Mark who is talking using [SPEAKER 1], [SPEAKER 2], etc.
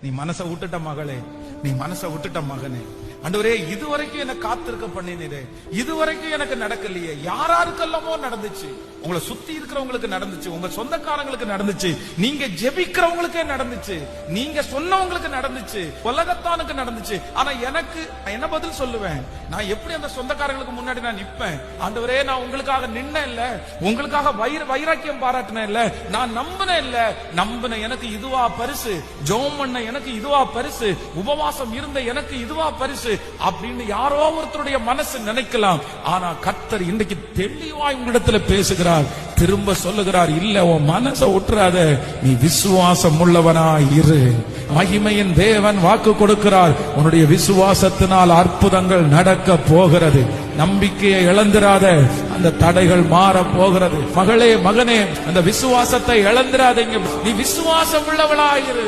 [SPEAKER 1] நீ மனசை விட்டுட்ட மகளே, நீ மனசை விட்டுட்ட மகனே. ஆண்டவரே, இதுவரைக்கும் என்ன காத்திருக்க பண்ணினீரே, இதுவரைக்கும் எனக்கு நடக்கலையே. யாராருக்கெல்லாமோ நடந்துச்சு, உங்களை சுத்தி இருக்கிறவங்களுக்கு நடந்துச்சு, உங்க சொந்தக்காரங்களுக்கு நடந்துச்சு, நீங்க ஜெபிக்கிறவங்களுக்கே நடந்துச்சு, நீங்க சொன்னவங்களுக்கு நடந்துச்சு, உலகத்தானுக்கு நடந்துச்சு. ஆனா எனக்கு என்ன பதில் சொல்லுவேன்? நான் எப்படி அந்த சொந்தக்காரங்களுக்கு முன்னாடி நான் நிப்பேன்? ஆண்டவரே, நான் உங்களுக்காக நின்ன இல்ல, உங்களுக்காக வைராக்கியம் பாராட்டினேன் இல்ல, நான் நம்பினேன் இல்ல, நம்பின எனக்கு இதுவா பரிசு, ஜெபம் பண்ண எனக்கு இதுவா பரிசு, உபவாசம் இருந்த எனக்கு இதுவா பரிசு அப்படின்னு யாரோ ஒருத்தருடைய மனசு நினைக்கலாம். ஆனா கர்த்தர் இன்றைக்கு தெளிவாய் உங்களிடத்துல பேசுகிறார், திரும்ப சொல்லுகிறார், இல்ல, உன் மனசை விட்டுறாத, நீ விசுவாசம் உள்ளவனாய் இரு. மகிமையின் தேவன் வாக்கு கொடுக்கிறார், உன்னுடைய விசுவாசத்தினால் அற்புதங்கள் நடக்க போகிறது. நம்பிக்கையை இழந்திராத, அந்த தடைகள் மாற போகிறது. மகளே, மகனே, அந்த விசுவாசத்தை இழந்திராதீங்க. நீ விசுவாசம் உள்ளவளாயிரு.